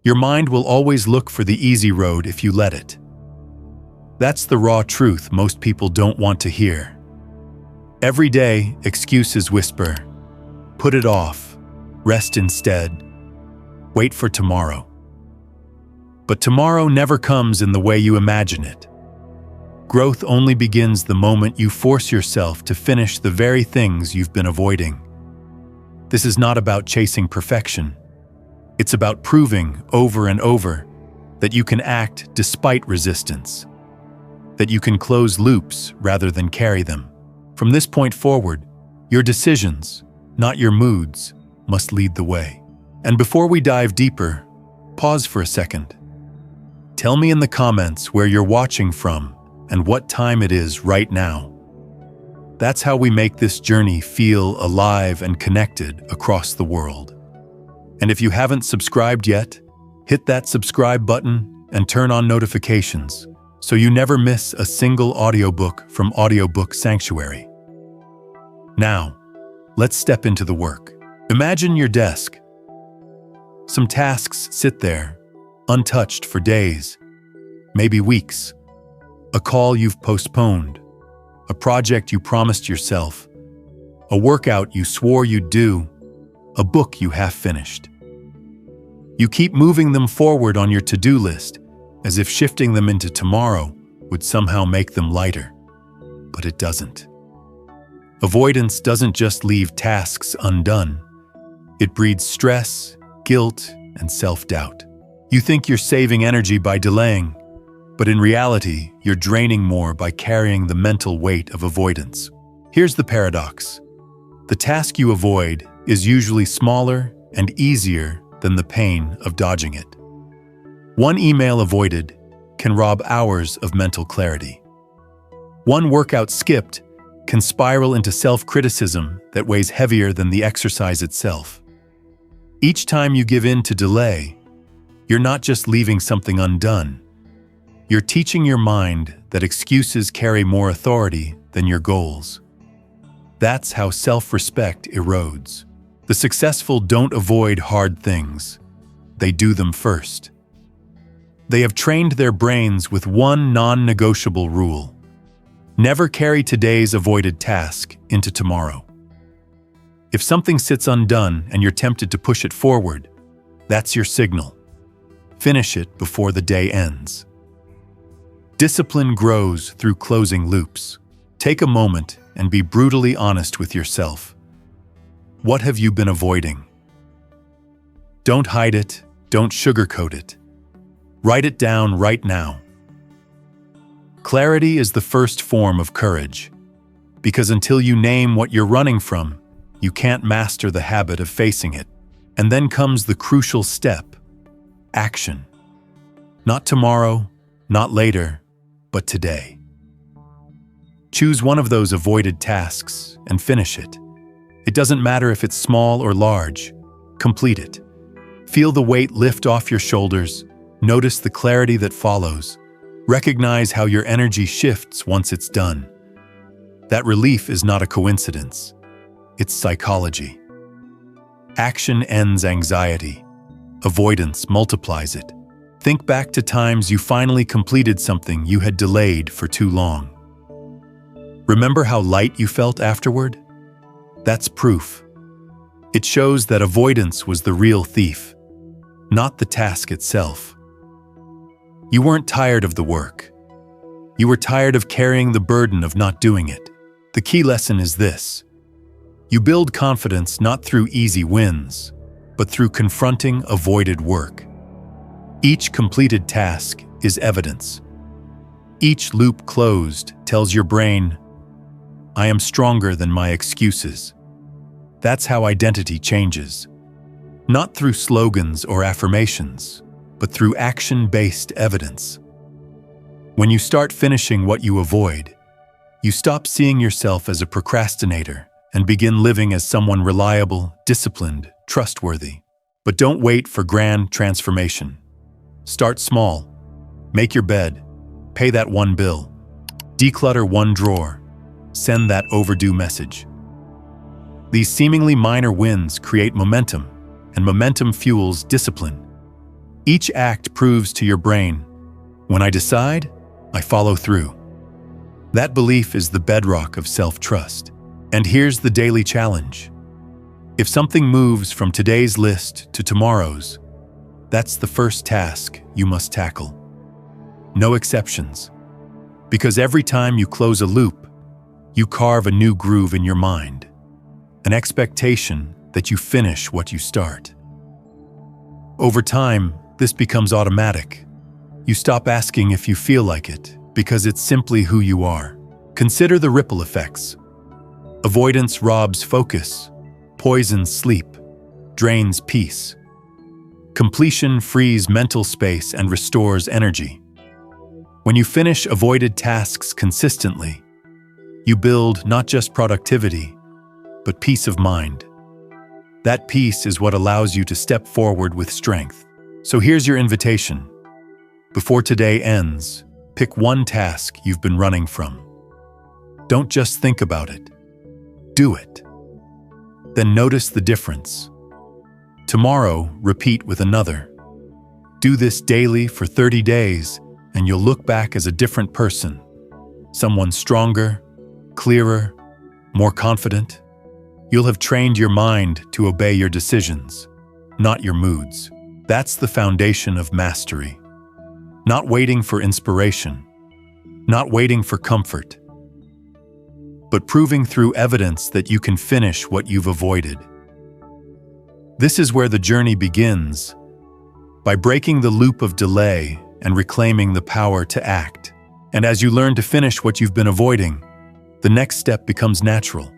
Your mind will always look for the easy road if you let it. That's the raw truth most people don't want to hear. Every day, excuses whisper, "Put it off, rest instead, wait for tomorrow." But tomorrow never comes in the way you imagine it. Growth only begins the moment you force yourself to finish the very things you've been avoiding. This is not about chasing perfection. It's about proving over and over that you can act despite resistance, that you can close loops rather than carry them. From this point forward, your decisions, not your moods, must lead the way. And before we dive deeper, pause for a second. Tell me in the comments where you're watching from and what time it is right now. That's how we make this journey feel alive and connected across the world. And if you haven't subscribed yet, hit that subscribe button and turn on notifications so you never miss a single audiobook from AudioBook Sanctuary. Now, let's step into the work. Imagine your desk. Some tasks sit there, untouched for days, maybe weeks. A call you've postponed, a project you promised yourself, a workout you swore you'd do, a book you half finished. You keep moving them forward on your to-do list, as if shifting them into tomorrow would somehow make them lighter. But it doesn't. Avoidance doesn't just leave tasks undone. It breeds stress, guilt, and self-doubt. You think you're saving energy by delaying, but in reality, you're draining more by carrying the mental weight of avoidance. Here's the paradox. The task you avoid is usually smaller and easier than the pain of dodging it. One email avoided can rob hours of mental clarity. One workout skipped can spiral into self-criticism that weighs heavier than the exercise itself. Each time you give in to delay, you're not just leaving something undone. You're teaching your mind that excuses carry more authority than your goals. That's how self-respect erodes. The successful don't avoid hard things. They do them first. They have trained their brains with one non-negotiable rule. Never carry today's avoided task into tomorrow. If something sits undone and you're tempted to push it forward, that's your signal. Finish it before the day ends. Discipline grows through closing loops. Take a moment and be brutally honest with yourself. What have you been avoiding? Don't hide it, don't sugarcoat it. Write it down right now. Clarity is the first form of courage, because until you name what you're running from, you can't master the habit of facing it. And then comes the crucial step: action. Not tomorrow, not later, but today. Choose one of those avoided tasks and finish it. It doesn't matter if it's small or large. Complete it. Feel the weight lift off your shoulders. Notice the clarity that follows. Recognize how your energy shifts once it's done. That relief is not a coincidence. It's psychology. Action ends anxiety. Avoidance multiplies it. Think back to times you finally completed something you had delayed for too long. Remember how light you felt afterward? That's proof. It shows that avoidance was the real thief, not the task itself. You weren't tired of the work. You were tired of carrying the burden of not doing it. The key lesson is this: you build confidence not through easy wins, but through confronting avoided work. Each completed task is evidence. Each loop closed tells your brain, "I am stronger than my excuses." That's how identity changes. Not through slogans or affirmations, but through action-based evidence. When you start finishing what you avoid, you stop seeing yourself as a procrastinator and begin living as someone reliable, disciplined, trustworthy. But don't wait for grand transformation. Start small. Make your bed. Pay that one bill. Declutter one drawer. Send that overdue message. These seemingly minor wins create momentum, and momentum fuels discipline. Each act proves to your brain, when I decide, I follow through. That belief is the bedrock of self-trust. And here's the daily challenge. If something moves from today's list to tomorrow's, that's the first task you must tackle. No exceptions. Because every time you close a loop, you carve a new groove in your mind, an expectation that you finish what you start. Over time, this becomes automatic. You stop asking if you feel like it, because it's simply who you are. Consider the ripple effects. Avoidance robs focus, poisons sleep, drains peace. Completion frees mental space and restores energy. When you finish avoided tasks consistently, you build not just productivity, but peace of mind. That peace is what allows you to step forward with strength. So here's your invitation. Before today ends, pick one task you've been running from. Don't just think about it. Do it. Then notice the difference. Tomorrow, repeat with another. Do this daily for 30 days, and you'll look back as a different person. Someone stronger, clearer, more confident. You'll have trained your mind to obey your decisions, not your moods. That's the foundation of mastery. Not waiting for inspiration, not waiting for comfort, but proving through evidence that you can finish what you've avoided. This is where the journey begins, by breaking the loop of delay and reclaiming the power to act. And as you learn to finish what you've been avoiding, the next step becomes natural.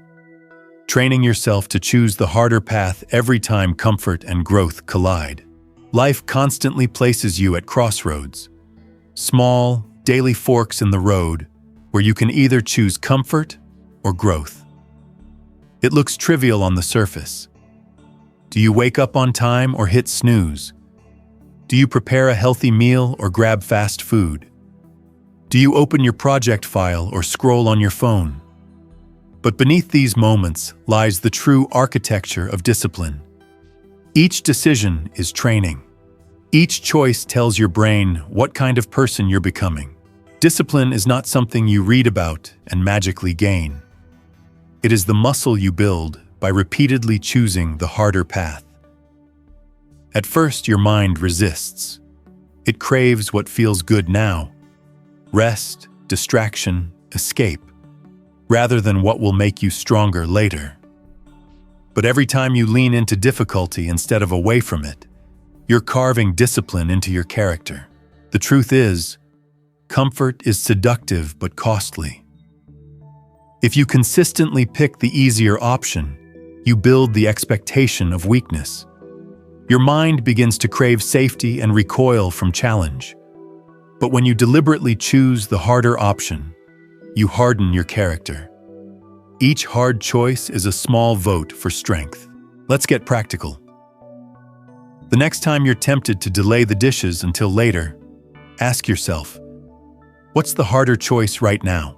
Training yourself to choose the harder path every time comfort and growth collide. Life constantly places you at crossroads, small, daily forks in the road where you can either choose comfort or growth. It looks trivial on the surface. Do you wake up on time or hit snooze? Do you prepare a healthy meal or grab fast food? Do you open your project file or scroll on your phone? But beneath these moments lies the true architecture of discipline. Each decision is training. Each choice tells your brain what kind of person you're becoming. Discipline is not something you read about and magically gain. It is the muscle you build by repeatedly choosing the harder path. At first, your mind resists. It craves what feels good now. Rest, distraction, escape, rather than what will make you stronger later. But every time you lean into difficulty instead of away from it, you're carving discipline into your character. The truth is, comfort is seductive but costly. If you consistently pick the easier option, you build the expectation of weakness. Your mind begins to crave safety and recoil from challenge. But when you deliberately choose the harder option, you harden your character. Each hard choice is a small vote for strength. Let's get practical. The next time you're tempted to delay the dishes until later, ask yourself, what's the harder choice right now?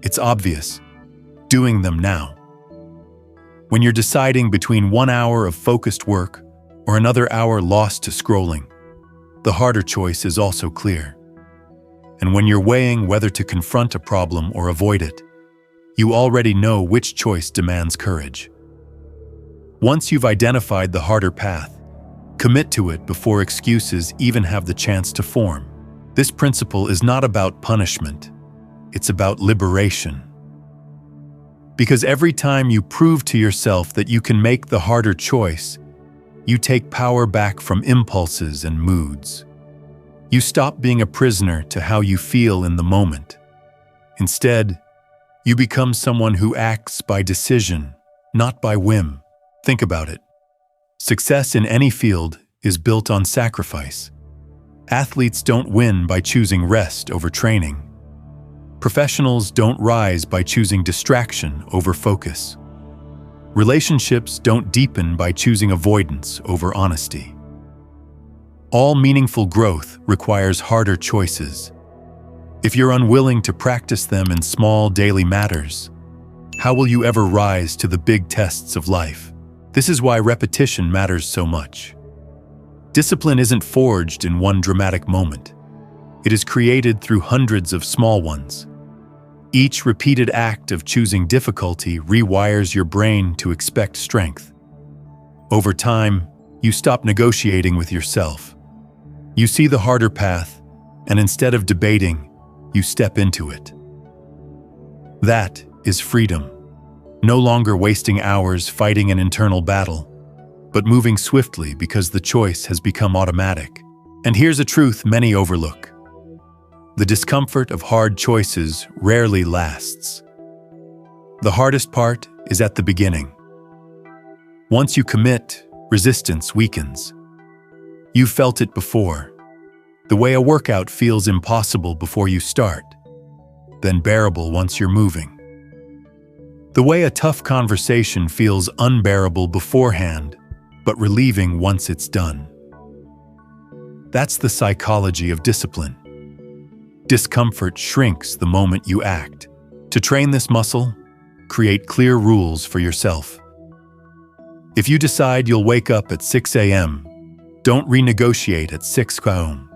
It's obvious. Doing them now. When you're deciding between 1 hour of focused work or another hour lost to scrolling, the harder choice is also clear. And when you're weighing whether to confront a problem or avoid it, you already know which choice demands courage. Once you've identified the harder path, commit to it before excuses even have the chance to form. This principle is not about punishment, it's about liberation. Because every time you prove to yourself that you can make the harder choice, you take power back from impulses and moods. You stop being a prisoner to how you feel in the moment. Instead, you become someone who acts by decision, not by whim. Think about it. Success in any field is built on sacrifice. Athletes don't win by choosing rest over training. Professionals don't rise by choosing distraction over focus. Relationships don't deepen by choosing avoidance over honesty. All meaningful growth requires harder choices. If you're unwilling to practice them in small daily matters, how will you ever rise to the big tests of life? This is why repetition matters so much. Discipline isn't forged in one dramatic moment. It is created through hundreds of small ones. Each repeated act of choosing difficulty rewires your brain to expect strength. Over time, you stop negotiating with yourself. You see the harder path, and instead of debating, you step into it. That is freedom. No longer wasting hours fighting an internal battle, but moving swiftly because the choice has become automatic. And here's a truth many overlook. The discomfort of hard choices rarely lasts. The hardest part is at the beginning. Once you commit, resistance weakens. You've felt it before. The way a workout feels impossible before you start, then bearable once you're moving. The way a tough conversation feels unbearable beforehand, but relieving once it's done. That's the psychology of discipline. Discomfort shrinks the moment you act. To train this muscle, create clear rules for yourself. If you decide you'll wake up at 6 a.m., don't renegotiate at 6 p.m.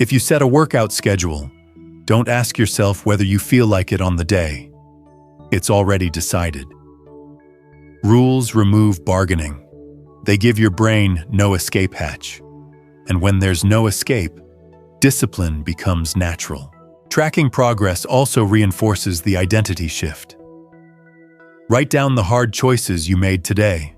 If you set a workout schedule, don't ask yourself whether you feel like it on the day. It's already decided. Rules remove bargaining. They give your brain no escape hatch. And when there's no escape, discipline becomes natural. Tracking progress also reinforces the identity shift. Write down the hard choices you made today.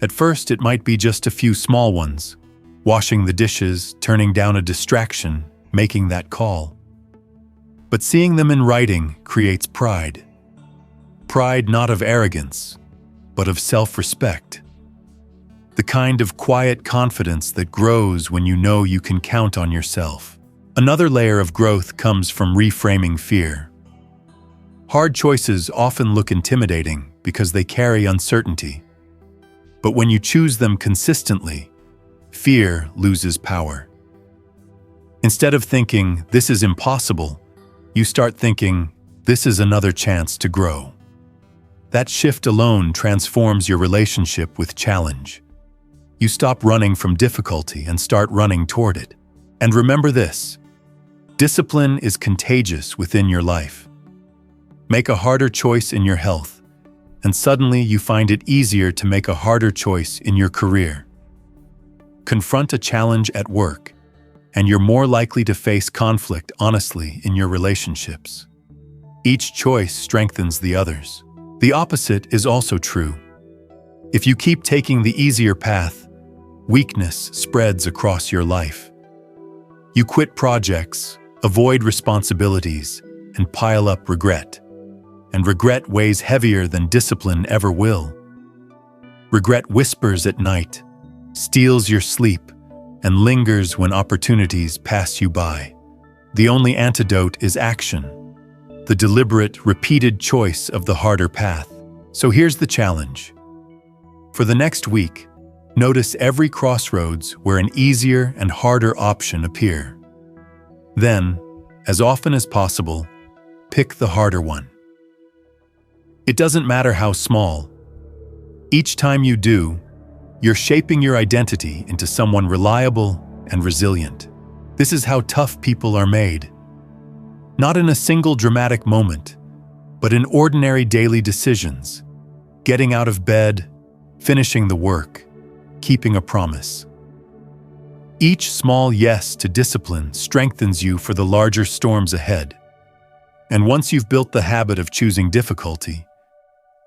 At first, it might be just a few small ones. Washing the dishes, turning down a distraction, making that call. But seeing them in writing creates pride. Pride not of arrogance, but of self-respect. The kind of quiet confidence that grows when you know you can count on yourself. Another layer of growth comes from reframing fear. Hard choices often look intimidating because they carry uncertainty. But when you choose them consistently, fear loses power. Instead of thinking, "This is impossible," you start thinking, "This is another chance to grow." That shift alone transforms your relationship with challenge. You stop running from difficulty and start running toward it. And remember this: discipline is contagious within your life. Make a harder choice in your health, and suddenly you find it easier to make a harder choice in your career. Confront a challenge at work, and you're more likely to face conflict honestly in your relationships. Each choice strengthens the others. The opposite is also true. If you keep taking the easier path, weakness spreads across your life. You quit projects, avoid responsibilities, and pile up regret. And regret weighs heavier than discipline ever will. Regret whispers at night, steals your sleep, and lingers when opportunities pass you by. The only antidote is action, the deliberate, repeated choice of the harder path. So here's the challenge. For the next week, notice every crossroads where an easier and harder option appear. Then, as often as possible, pick the harder one. It doesn't matter how small. Each time you do, you're shaping your identity into someone reliable and resilient. This is how tough people are made. Not in a single dramatic moment, but in ordinary daily decisions. Getting out of bed, finishing the work, keeping a promise. Each small yes to discipline strengthens you for the larger storms ahead. And once you've built the habit of choosing difficulty,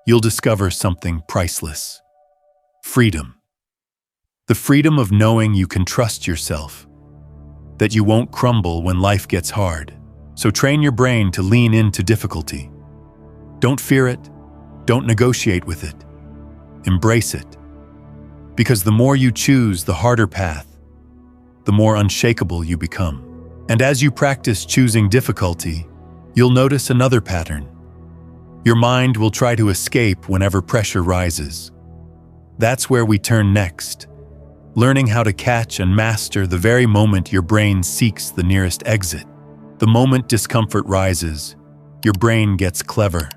you'll discover something priceless. Freedom. The freedom of knowing you can trust yourself, that you won't crumble when life gets hard. So train your brain to lean into difficulty. Don't fear it. Don't negotiate with it. Embrace it. Because the more you choose the harder path, the more unshakable you become. And as you practice choosing difficulty, you'll notice another pattern. Your mind will try to escape whenever pressure rises. That's where we turn next, learning how to catch and master the very moment your brain seeks the nearest exit. The moment discomfort rises, your brain gets clever.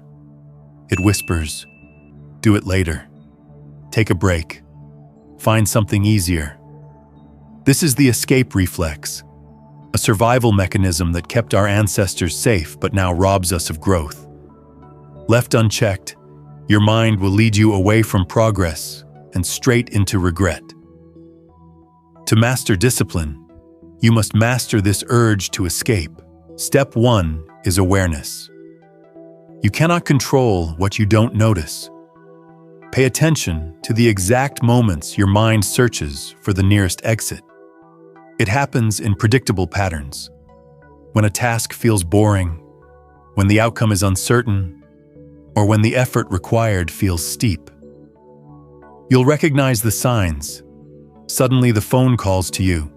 It whispers, "Do it later. Take a break. Find something easier." This is the escape reflex, a survival mechanism that kept our ancestors safe but now robs us of growth. Left unchecked, your mind will lead you away from progress and straight into regret. To master discipline, you must master this urge to escape. Step 1 is awareness. You cannot control what you don't notice. Pay attention to the exact moments your mind searches for the nearest exit. It happens in predictable patterns. When a task feels boring, when the outcome is uncertain, or when the effort required feels steep. You'll recognize the signs. Suddenly the phone calls to you.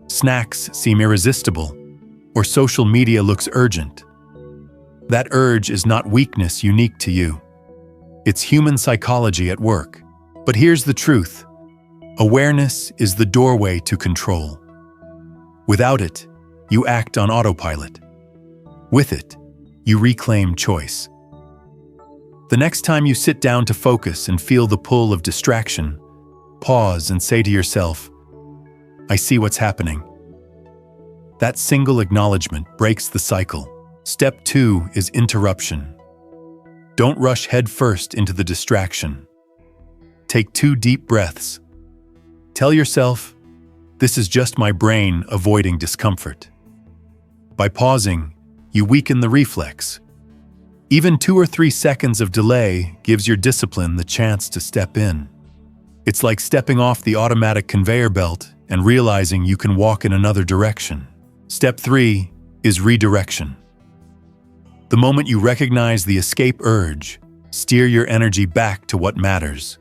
Snacks seem irresistible, or social media looks urgent. That urge is not weakness unique to you. It's human psychology at work. But here's the truth. Awareness is the doorway to control. Without it, you act on autopilot. With it, you reclaim choice. The next time you sit down to focus and feel the pull of distraction, pause and say to yourself, "I see what's happening." That single acknowledgement breaks the cycle. Step 2 is interruption. Don't rush headfirst into the distraction. Take 2 deep breaths. Tell yourself, "This is just my brain avoiding discomfort." By pausing, you weaken the reflex. Even 2 or 3 seconds of delay gives your discipline the chance to step in. It's like stepping off the automatic conveyor belt and realizing you can walk in another direction. Step 3 is redirection. The moment you recognize the escape urge, steer your energy back to what matters.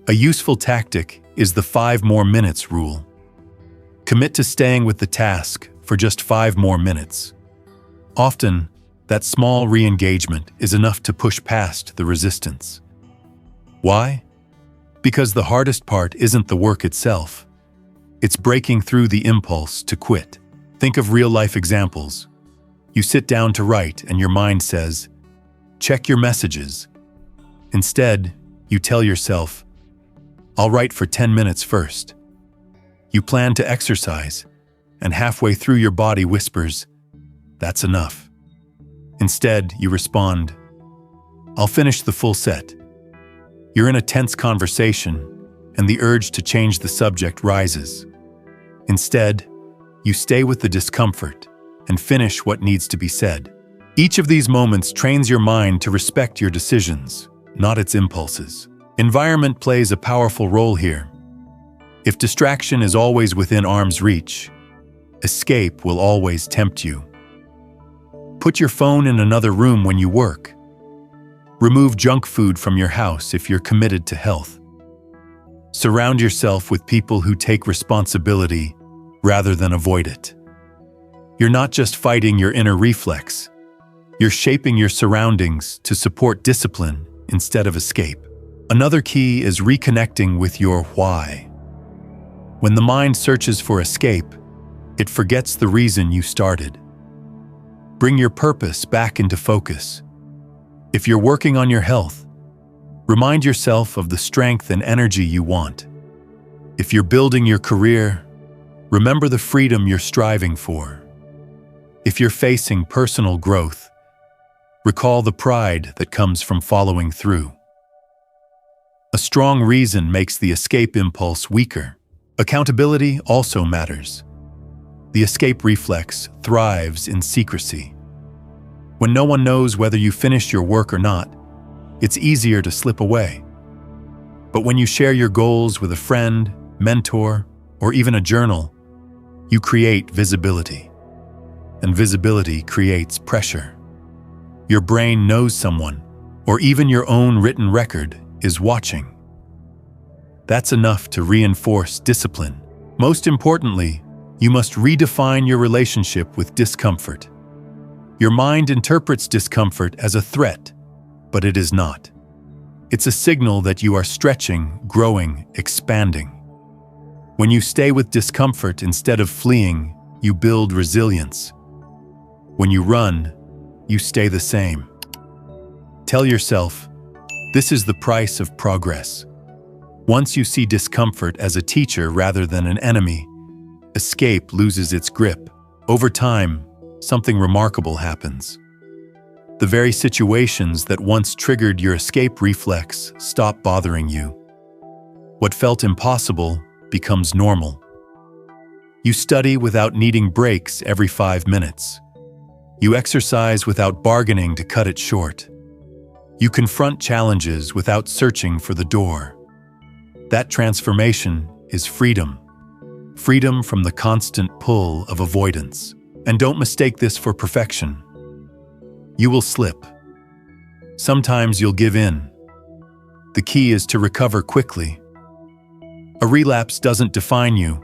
A useful tactic is the 5 more minutes rule. Commit to staying with the task for just 5 more minutes. Often, that small re-engagement is enough to push past the resistance. Why? Because the hardest part isn't the work itself. It's breaking through the impulse to quit. Think of real-life examples. You sit down to write and your mind says, "Check your messages." Instead, you tell yourself, "I'll write for 10 minutes first." You plan to exercise, and halfway through your body whispers, "That's enough." Instead, you respond, "I'll finish the full set." You're in a tense conversation, and the urge to change the subject rises. Instead, you stay with the discomfort and finish what needs to be said. Each of these moments trains your mind to respect your decisions, not its impulses. Environment plays a powerful role here. If distraction is always within arm's reach, escape will always tempt you. Put your phone in another room when you work. Remove junk food from your house if you're committed to health. Surround yourself with people who take responsibility rather than avoid it. You're not just fighting your inner reflex, you're shaping your surroundings to support discipline instead of escape. Another key is reconnecting with your why. When the mind searches for escape, it forgets the reason you started. Bring your purpose back into focus. If you're working on your health, remind yourself of the strength and energy you want. If you're building your career, remember the freedom you're striving for. If you're facing personal growth, recall the pride that comes from following through. A strong reason makes the escape impulse weaker. Accountability also matters. The escape reflex thrives in secrecy. When no one knows whether you finished your work or not, it's easier to slip away. But when you share your goals with a friend, mentor, or even a journal, you create visibility. And visibility creates pressure. Your brain knows someone, or even your own written record, is watching. That's enough to reinforce discipline. Most importantly, you must redefine your relationship with discomfort. Your mind interprets discomfort as a threat, but it is not. It's a signal that you are stretching, growing, expanding. When you stay with discomfort instead of fleeing, you build resilience. When you run, you stay the same. Tell yourself, this is the price of progress. Once you see discomfort as a teacher rather than an enemy, escape loses its grip. Over time, something remarkable happens. The very situations that once triggered your escape reflex stop bothering you. What felt impossible becomes normal. You study without needing breaks every 5 minutes. You exercise without bargaining to cut it short. You confront challenges without searching for the door. That transformation is freedom. Freedom from the constant pull of avoidance. And don't mistake this for perfection. You will slip. Sometimes you'll give in. The key is to recover quickly. A relapse doesn't define you.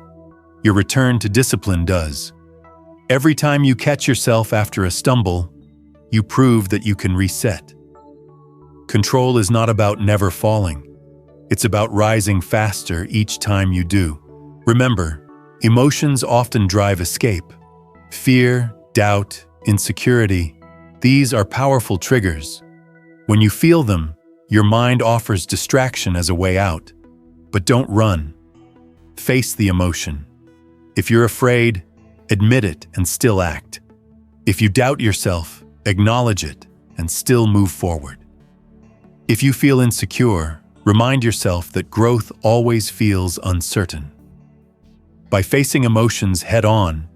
Your return to discipline does. Every time you catch yourself after a stumble, you prove that you can reset. Control is not about never falling. It's about rising faster each time you do. Remember, emotions often drive escape. Fear, doubt, insecurity, these are powerful triggers. When you feel them, your mind offers distraction as a way out. But don't run. Face the emotion. If you're afraid, admit it and still act. If you doubt yourself, acknowledge it and still move forward. If you feel insecure, remind yourself that growth always feels uncertain. By facing emotions head-on,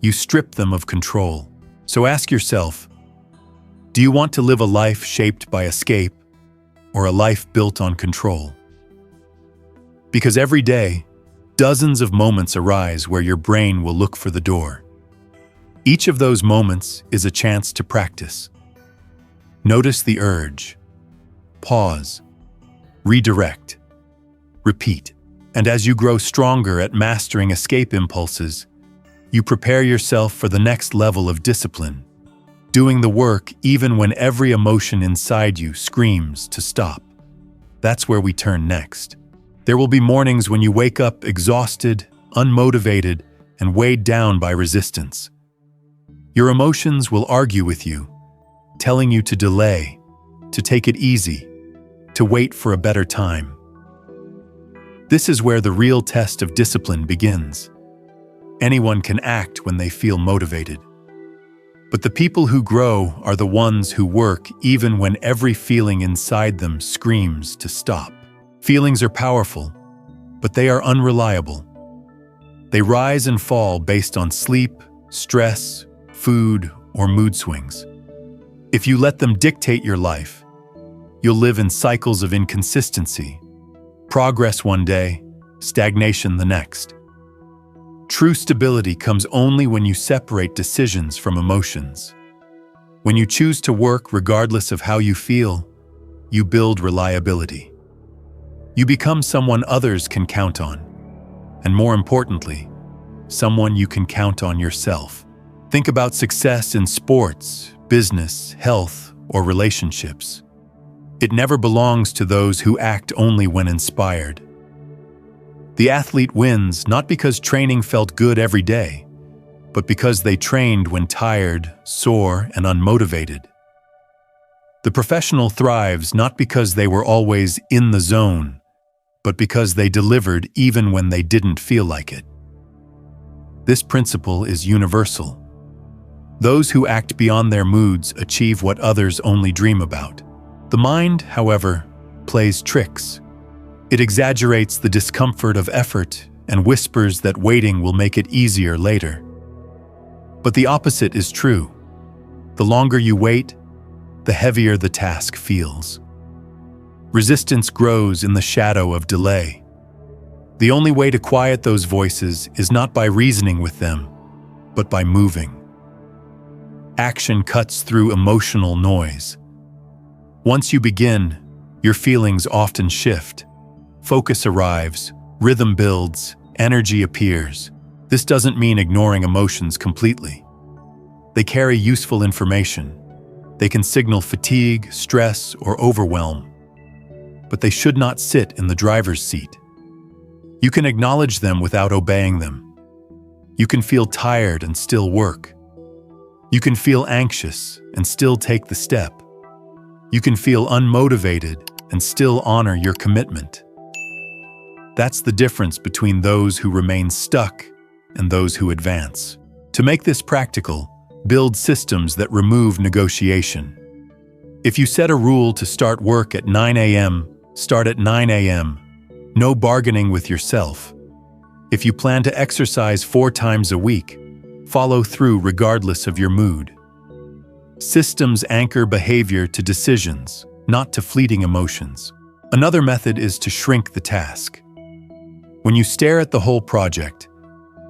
you strip them of control. So ask yourself, do you want to live a life shaped by escape or a life built on control? Because every day, dozens of moments arise where your brain will look for the door. Each of those moments is a chance to practice. Notice the urge. Pause. Redirect. Repeat. And as you grow stronger at mastering escape impulses, you prepare yourself for the next level of discipline, doing the work even when every emotion inside you screams to stop. That's where we turn next. There will be mornings when you wake up exhausted, unmotivated, and weighed down by resistance. Your emotions will argue with you, telling you to delay, to take it easy, to wait for a better time. This is where the real test of discipline begins. Anyone can act when they feel motivated. But the people who grow are the ones who work even when every feeling inside them screams to stop. Feelings are powerful, but they are unreliable. They rise and fall based on sleep, stress, food, or mood swings. If you let them dictate your life, you'll live in cycles of inconsistency. Progress one day, stagnation the next. True stability comes only when you separate decisions from emotions. When you choose to work regardless of how you feel, you build reliability. You become someone others can count on, and more importantly, someone you can count on yourself. Think about success in sports, business, health, or relationships. It never belongs to those who act only when inspired. The athlete wins not because training felt good every day, but because they trained when tired, sore, and unmotivated. The professional thrives not because they were always in the zone, but because they delivered even when they didn't feel like it. This principle is universal. Those who act beyond their moods achieve what others only dream about. The mind, however, plays tricks. It exaggerates the discomfort of effort and whispers that waiting will make it easier later. But the opposite is true. The longer you wait, the heavier the task feels. Resistance grows in the shadow of delay. The only way to quiet those voices is not by reasoning with them, but by moving. Action cuts through emotional noise. Once you begin, your feelings often shift. Focus arrives, rhythm builds, energy appears. This doesn't mean ignoring emotions completely. They carry useful information. They can signal fatigue, stress, or overwhelm. But they should not sit in the driver's seat. You can acknowledge them without obeying them. You can feel tired and still work. You can feel anxious and still take the step. You can feel unmotivated and still honor your commitment. That's the difference between those who remain stuck and those who advance. To make this practical, build systems that remove negotiation. If you set a rule to start work at 9 a.m., start at 9 a.m. No bargaining with yourself. If you plan to exercise 4 times a week, follow through regardless of your mood. Systems anchor behavior to decisions, not to fleeting emotions. Another method is to shrink the task. When you stare at the whole project,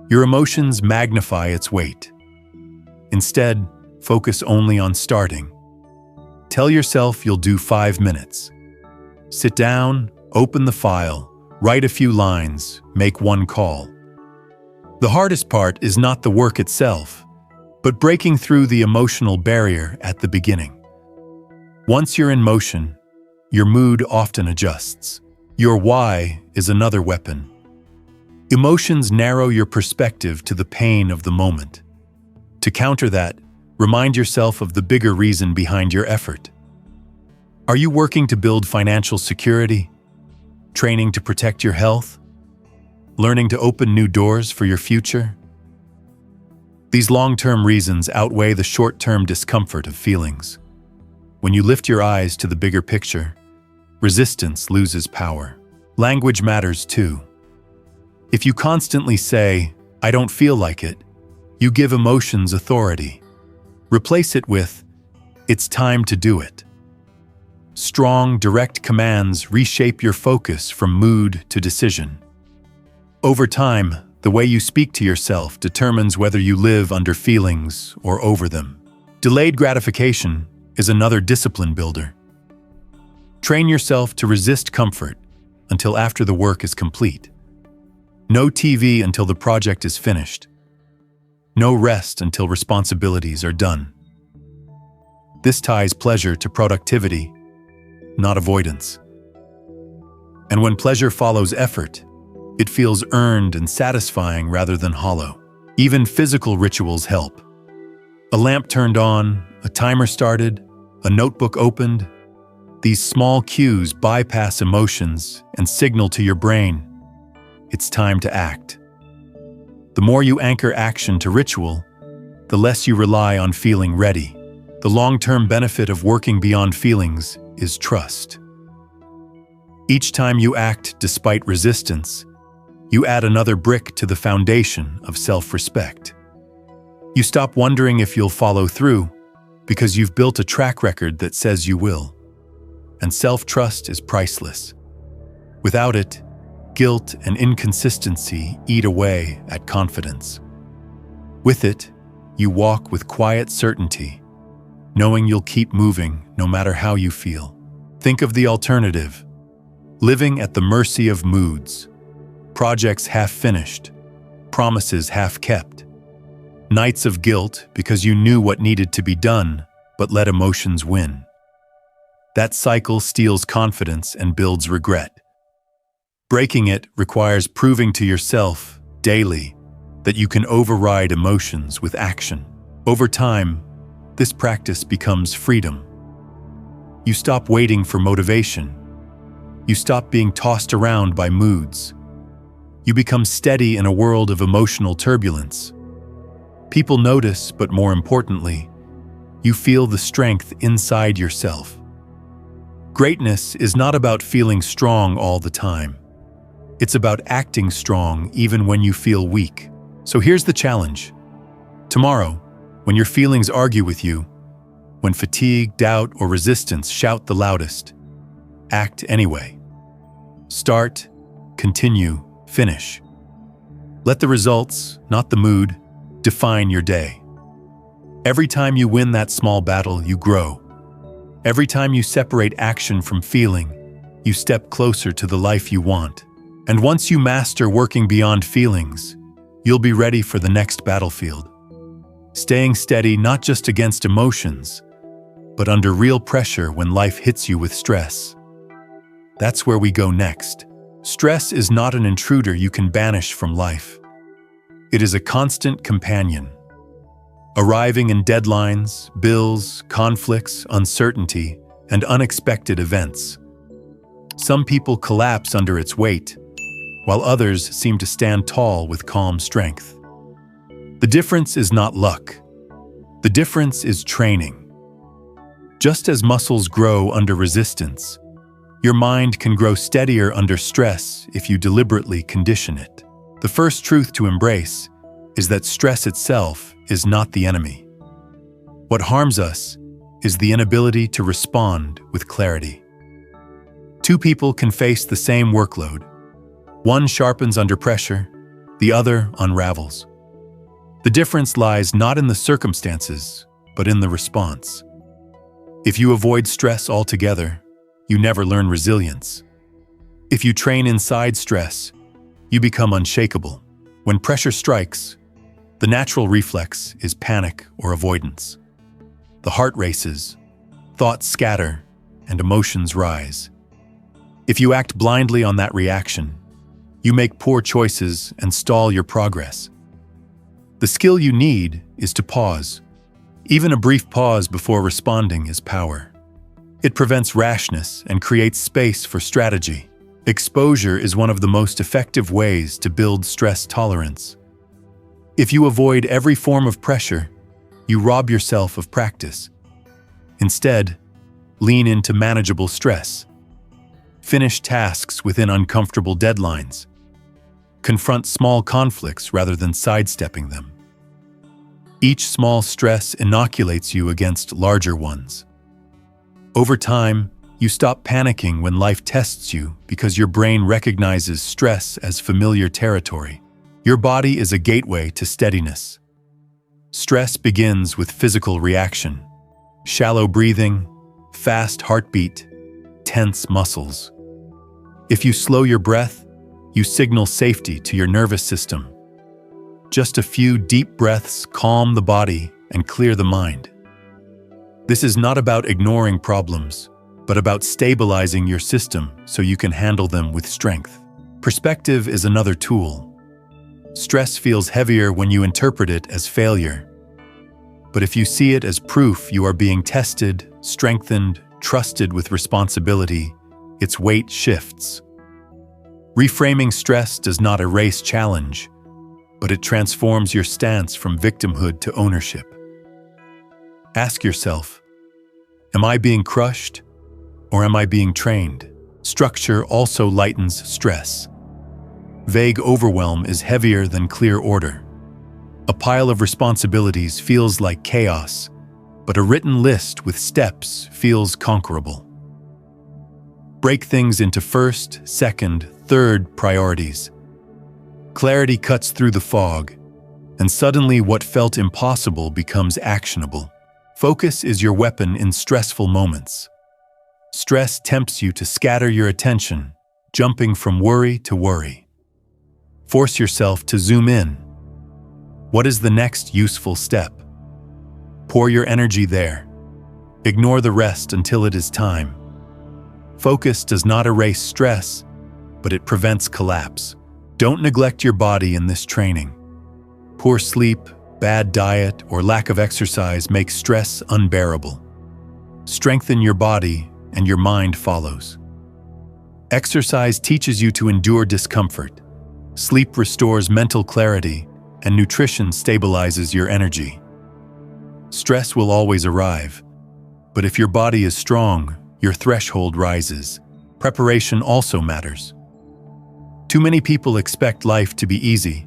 your emotions magnify its weight. Instead, focus only on starting. Tell yourself you'll do 5 minutes. Sit down, open the file, write a few lines, make one call. The hardest part is not the work itself, but breaking through the emotional barrier at the beginning. Once you're in motion, your mood often adjusts. Your why is another weapon. Emotions narrow your perspective to the pain of the moment. To counter that, remind yourself of the bigger reason behind your effort. Are you working to build financial security? Training to protect your health? Learning to open new doors for your future? These long-term reasons outweigh the short-term discomfort of feelings. When you lift your eyes to the bigger picture, resistance loses power. Language matters too. If you constantly say, "I don't feel like it," you give emotions authority. Replace it with, "It's time to do it." Strong, direct commands reshape your focus from mood to decision. Over time, the way you speak to yourself determines whether you live under feelings or over them. Delayed gratification is another discipline builder. Train yourself to resist comfort until after the work is complete. No TV until the project is finished. No rest until responsibilities are done. This ties pleasure to productivity, not avoidance. And when pleasure follows effort, it feels earned and satisfying rather than hollow. Even physical rituals help. A lamp turned on, a timer started, a notebook opened. These small cues bypass emotions and signal to your brain, it's time to act. The more you anchor action to ritual, the less you rely on feeling ready. The long-term benefit of working beyond feelings is trust. Each time you act despite resistance, you add another brick to the foundation of self-respect. You stop wondering if you'll follow through because you've built a track record that says you will. And self-trust is priceless. Without it, guilt and inconsistency eat away at confidence. With it, you walk with quiet certainty, knowing you'll keep moving no matter how you feel. Think of the alternative: living at the mercy of moods, projects half finished, promises half kept, nights of guilt because you knew what needed to be done but let emotions win. That cycle steals confidence and builds regret. Breaking it requires proving to yourself daily that you can override emotions with action. Over time, this practice becomes freedom. You stop waiting for motivation. You stop being tossed around by moods. You become steady in a world of emotional turbulence. People notice, but more importantly, you feel the strength inside yourself. Greatness is not about feeling strong all the time. It's about acting strong even when you feel weak. So here's the challenge. Tomorrow, when your feelings argue with you, when fatigue, doubt, or resistance shout the loudest, act anyway. Start, continue, finish. Let the results, not the mood, define your day. Every time you win that small battle, you grow. Every time you separate action from feeling, you step closer to the life you want. And once you master working beyond feelings, you'll be ready for the next battlefield. Staying steady not just against emotions, but under real pressure when life hits you with stress. That's where we go next. Stress is not an intruder you can banish from life. It is a constant companion. Arriving in deadlines, bills, conflicts, uncertainty, and unexpected events. Some people collapse under its weight, while others seem to stand tall with calm strength. The difference is not luck. The difference is training. Just as muscles grow under resistance, your mind can grow steadier under stress if you deliberately condition it. The first truth to embrace is that stress itself is not the enemy. What harms us is the inability to respond with clarity. Two people can face the same workload. One sharpens under pressure, the other unravels. The difference lies not in the circumstances, but in the response. If you avoid stress altogether, you never learn resilience. If you train inside stress, you become unshakable. When pressure strikes, the natural reflex is panic or avoidance. The heart races, thoughts scatter, and emotions rise. If you act blindly on that reaction, you make poor choices and stall your progress. The skill you need is to pause. Even a brief pause before responding is power. It prevents rashness and creates space for strategy. Exposure is one of the most effective ways to build stress tolerance. If you avoid every form of pressure, you rob yourself of practice. Instead, lean into manageable stress. Finish tasks within uncomfortable deadlines. Confront small conflicts rather than sidestepping them. Each small stress inoculates you against larger ones. Over time, you stop panicking when life tests you because your brain recognizes stress as familiar territory. Your body is a gateway to steadiness. Stress begins with physical reaction: shallow breathing, fast heartbeat, tense muscles. If you slow your breath, you signal safety to your nervous system. Just a few deep breaths calm the body and clear the mind. This is not about ignoring problems, but about stabilizing your system so you can handle them with strength. Perspective is another tool. Stress feels heavier when you interpret it as failure. But if you see it as proof you are being tested, strengthened, trusted with responsibility, its weight shifts. Reframing stress does not erase challenge, but it transforms your stance from victimhood to ownership. Ask yourself, am I being crushed or am I being trained? Structure also lightens stress. Vague overwhelm is heavier than clear order. A pile of responsibilities feels like chaos, but a written list with steps feels conquerable. Break things into first, second, third priorities. Clarity cuts through the fog, and suddenly what felt impossible becomes actionable. Focus is your weapon in stressful moments. Stress tempts you to scatter your attention, jumping from worry to worry. Force yourself to zoom in. What is the next useful step? Pour your energy there. Ignore the rest until it is time. Focus does not erase stress, but it prevents collapse. Don't neglect your body in this training. Poor sleep, bad diet, or lack of exercise make stress unbearable. Strengthen your body, and your mind follows. Exercise teaches you to endure discomfort. Sleep restores mental clarity, and nutrition stabilizes your energy. Stress will always arrive, but if your body is strong, your threshold rises. Preparation also matters. Too many people expect life to be easy,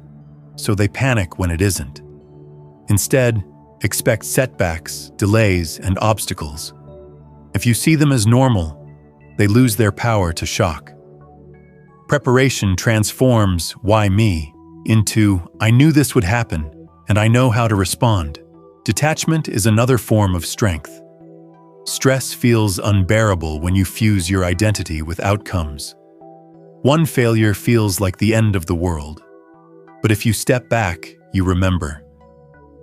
so they panic when it isn't. Instead, expect setbacks, delays, and obstacles. If you see them as normal, they lose their power to shock. Preparation transforms "why me" into "I knew this would happen, and I know how to respond." Detachment is another form of strength. Stress feels unbearable when you fuse your identity with outcomes. One failure feels like the end of the world. But if you step back, you remember.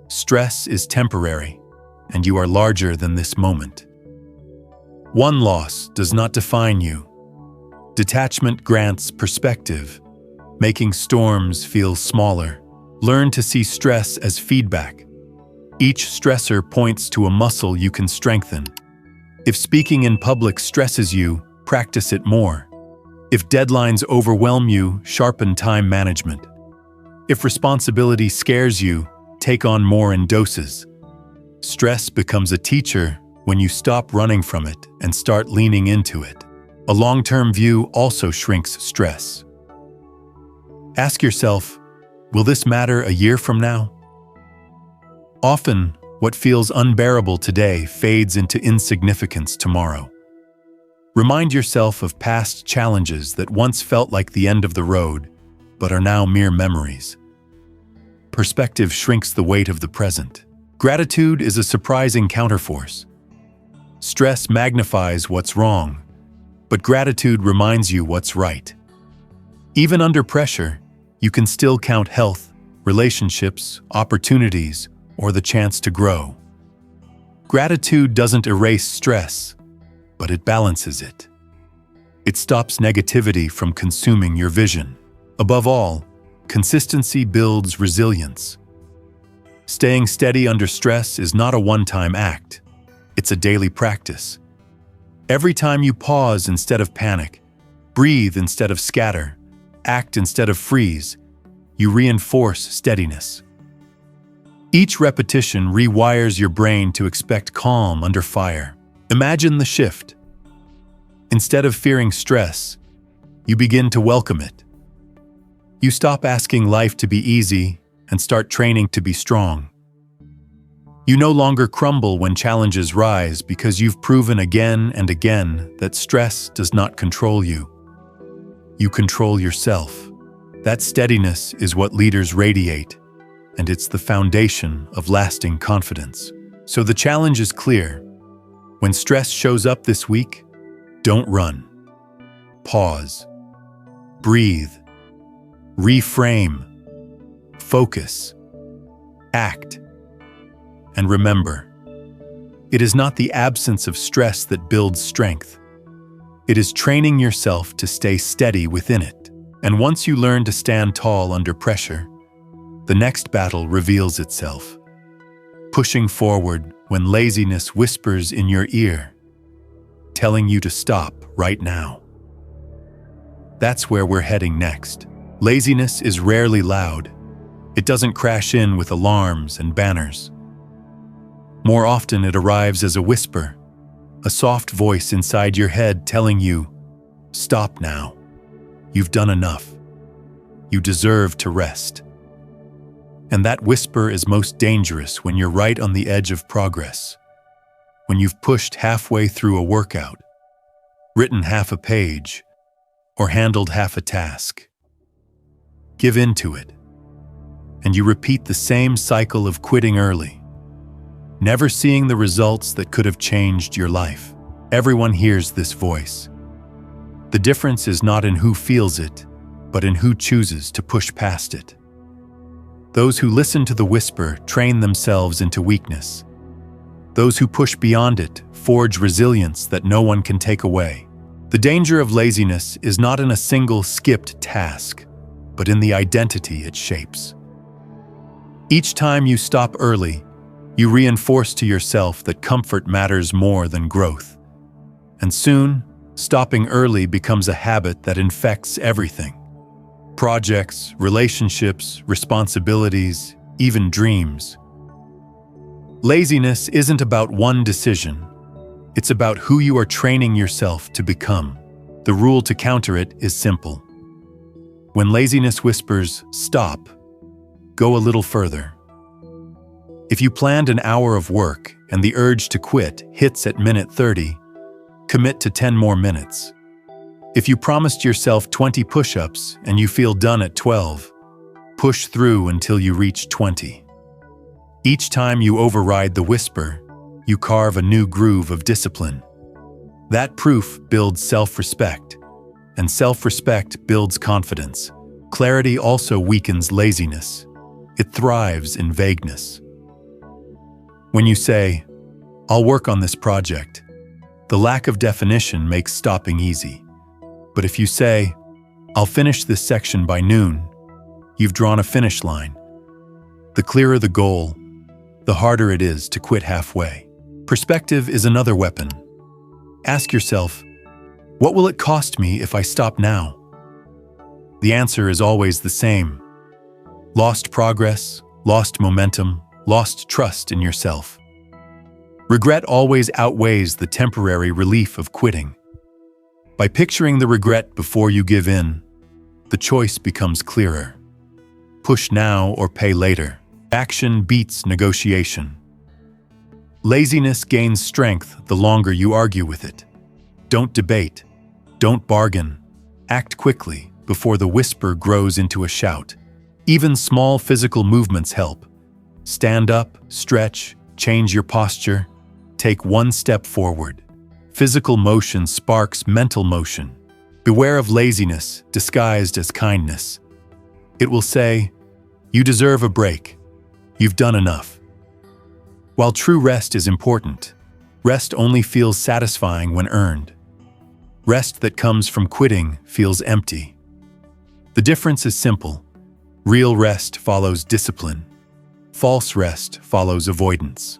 Stress is temporary, and you are larger than this moment. One loss does not define you. Detachment grants perspective, making storms feel smaller. Learn to see stress as feedback. Each stressor points to a muscle you can strengthen. If speaking in public stresses you, practice it more. If deadlines overwhelm you, sharpen time management. If responsibility scares you, take on more in doses. Stress becomes a teacher when you stop running from it and start leaning into it. A long-term view also shrinks stress. Ask yourself, will this matter a year from now? Often, what feels unbearable today fades into insignificance tomorrow. Remind yourself of past challenges that once felt like the end of the road, but are now mere memories. Perspective shrinks the weight of the present. Gratitude is a surprising counterforce. Stress magnifies what's wrong, but gratitude reminds you what's right. Even under pressure, you can still count health, relationships, opportunities, or the chance to grow. Gratitude doesn't erase stress, but it balances it. It stops negativity from consuming your vision. Above all, consistency builds resilience. Staying steady under stress is not a one-time act. It's a daily practice. Every time you pause instead of panic, breathe instead of scatter, act instead of freeze, you reinforce steadiness. Each repetition rewires your brain to expect calm under fire. Imagine the shift. Instead of fearing stress, you begin to welcome it. You stop asking life to be easy and start training to be strong. You no longer crumble when challenges rise because you've proven again and again that stress does not control you. You control yourself. That steadiness is what leaders radiate, and it's the foundation of lasting confidence. So the challenge is clear. When stress shows up this week, don't run. Pause. Breathe. Reframe. Focus. Act. And remember, it is not the absence of stress that builds strength. It is training yourself to stay steady within it. And once you learn to stand tall under pressure, the next battle reveals itself, pushing forward when laziness whispers in your ear, telling you to stop right now. That's where we're heading next. Laziness is rarely loud. It doesn't crash in with alarms and banners. More often it arrives as a whisper, a soft voice inside your head telling you, stop now. You've done enough. You deserve to rest. And that whisper is most dangerous when you're right on the edge of progress, when you've pushed halfway through a workout, written half a page, or handled half a task. Give in to it, and you repeat the same cycle of quitting early, never seeing the results that could have changed your life. Everyone hears this voice. The difference is not in who feels it, but in who chooses to push past it. Those who listen to the whisper train themselves into weakness. Those who push beyond it forge resilience that no one can take away. The danger of laziness is not in a single skipped task, but in the identity it shapes. Each time you stop early, you reinforce to yourself that comfort matters more than growth. And soon, stopping early becomes a habit that infects everything. Projects, relationships, responsibilities, even dreams. Laziness isn't about one decision. It's about who you are training yourself to become. The rule to counter it is simple. When laziness whispers, stop, go a little further. If you planned an hour of work and the urge to quit hits at minute 30, commit to 10 more minutes. If you promised yourself 20 push-ups and you feel done at 12, push through until you reach 20. Each time you override the whisper, you carve a new groove of discipline. That proof builds self-respect, and self-respect builds confidence. Clarity also weakens laziness. It thrives in vagueness. When you say, "I'll work on this project," the lack of definition makes stopping easy. But if you say, "I'll finish this section by noon," you've drawn a finish line. The clearer the goal, the harder it is to quit halfway. Perspective is another weapon. Ask yourself, what will it cost me if I stop now? The answer is always the same: lost progress, lost momentum, lost trust in yourself. Regret always outweighs the temporary relief of quitting. By picturing the regret before you give in, the choice becomes clearer. Push now or pay later. Action beats negotiation. Laziness gains strength the longer you argue with it. Don't debate. Don't bargain. Act quickly before the whisper grows into a shout. Even small physical movements help. Stand up, stretch, change your posture. Take one step forward. Physical motion sparks mental motion. Beware of laziness disguised as kindness. It will say, "You deserve a break. You've done enough." While true rest is important, rest only feels satisfying when earned. Rest that comes from quitting feels empty. The difference is simple. Real rest follows discipline. False rest follows avoidance.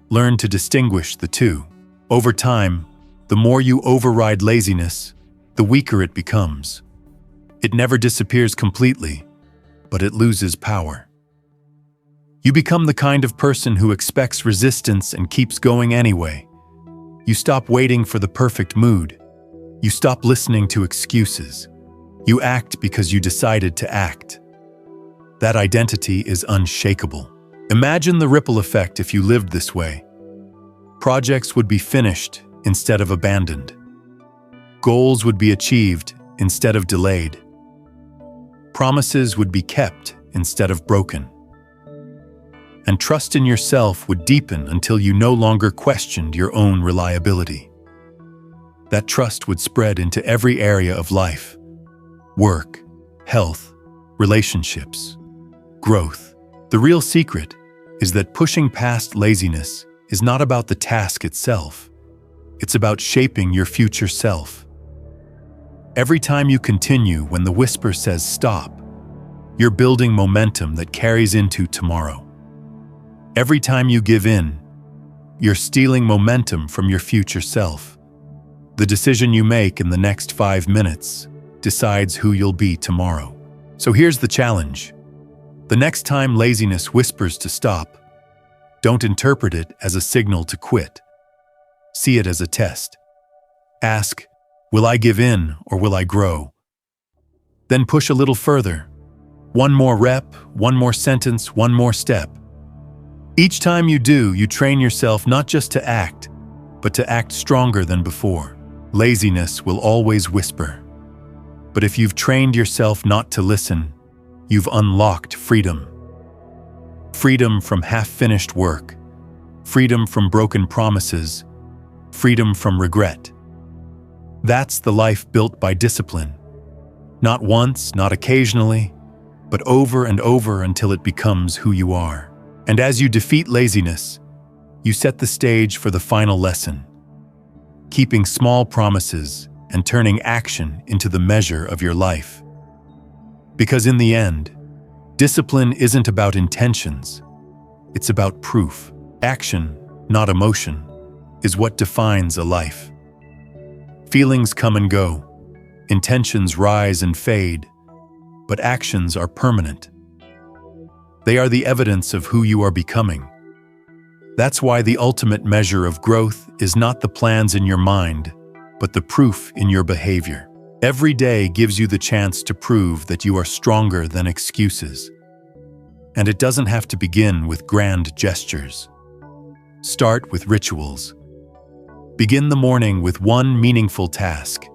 Learn to distinguish the two. Over time, the more you override laziness, the weaker it becomes. It never disappears completely, but it loses power. You become the kind of person who expects resistance and keeps going anyway. You stop waiting for the perfect mood. You stop listening to excuses. You act because you decided to act. That identity is unshakable. Imagine the ripple effect if you lived this way. Projects would be finished instead of abandoned. Goals would be achieved instead of delayed. Promises would be kept instead of broken. And trust in yourself would deepen until you no longer questioned your own reliability. That trust would spread into every area of life: work, health, relationships, growth. The real secret is that pushing past laziness is not about the task itself. It's about shaping your future self. Every time you continue when the whisper says stop, you're building momentum that carries into tomorrow. Every time you give in, you're stealing momentum from your future self. The decision you make in the next 5 minutes decides who you'll be tomorrow. So here's the challenge. The next time laziness whispers to stop, don't interpret it as a signal to quit. See it as a test. Ask, will I give in or will I grow? Then push a little further. One more rep, one more sentence, one more step. Each time you do, you train yourself not just to act, but to act stronger than before. Laziness will always whisper. But if you've trained yourself not to listen, you've unlocked freedom. Freedom from half-finished work. Freedom from broken promises. Freedom from regret. That's the life built by discipline. Not once, not occasionally, but over and over until it becomes who you are. And as you defeat laziness, you set the stage for the final lesson, keeping small promises and turning action into the measure of your life. Because in the end, discipline isn't about intentions, it's about proof. Action, not emotion, is what defines a life. Feelings come and go, intentions rise and fade, but actions are permanent. They are the evidence of who you are becoming. That's why the ultimate measure of growth is not the plans in your mind, but the proof in your behavior. Every day gives you the chance to prove that you are stronger than excuses. And it doesn't have to begin with grand gestures. Start with rituals. Begin the morning with one meaningful task: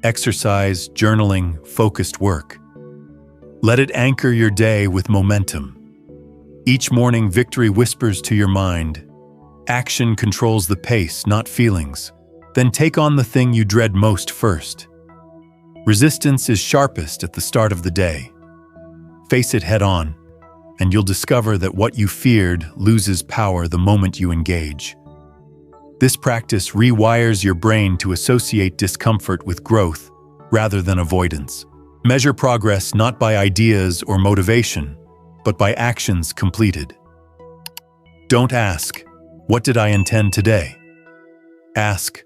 exercise, journaling, focused work. Let it anchor your day with momentum. Each morning, victory whispers to your mind. Action controls the pace, not feelings. Then take on the thing you dread most first. Resistance is sharpest at the start of the day. Face it head on, and you'll discover that what you feared loses power the moment you engage. This practice rewires your brain to associate discomfort with growth rather than avoidance. Measure progress not by ideas or motivation, but by actions completed. Don't ask, "What did I intend today?" Ask,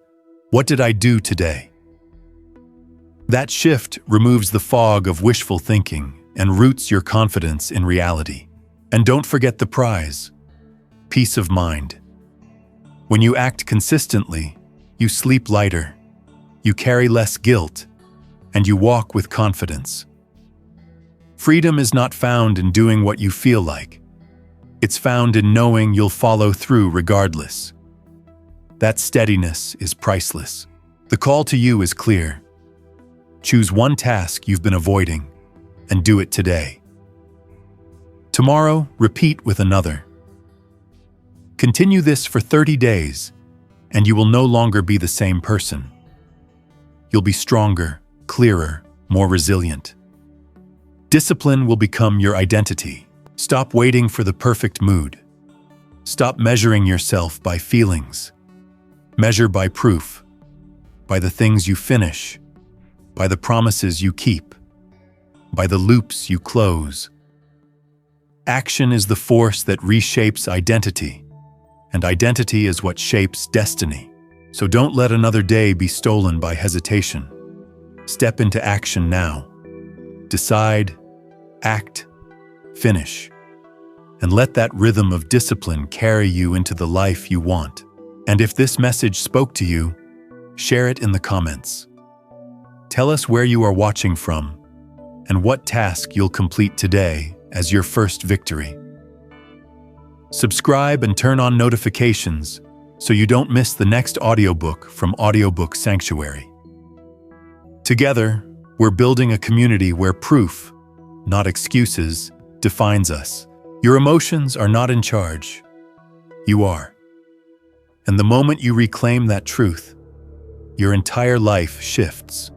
"What did I do today?" That shift removes the fog of wishful thinking and roots your confidence in reality. And don't forget the prize: peace of mind. When you act consistently, you sleep lighter, you carry less guilt, and you walk with confidence. Freedom is not found in doing what you feel like. It's found in knowing you'll follow through regardless. That steadiness is priceless. The call to you is clear. Choose one task you've been avoiding and do it today. Tomorrow, repeat with another. Continue this for 30 days, and you will no longer be the same person. You'll be stronger, clearer, more resilient. Discipline will become your identity. Stop waiting for the perfect mood. Stop measuring yourself by feelings. Measure by proof, by the things you finish, by the promises you keep, by the loops you close. Action is the force that reshapes identity, and identity is what shapes destiny. So don't let another day be stolen by hesitation. Step into action now. Decide, act, finish, and let that rhythm of discipline carry you into the life you want. And if this message spoke to you, share it in the comments. Tell us where you are watching from and what task you'll complete today as your first victory. Subscribe and turn on notifications so you don't miss the next audiobook from AudioBook Sanctuary. Together, we're building a community where proof, not excuses, defines us. Your emotions are not in charge. You are. And the moment you reclaim that truth, your entire life shifts.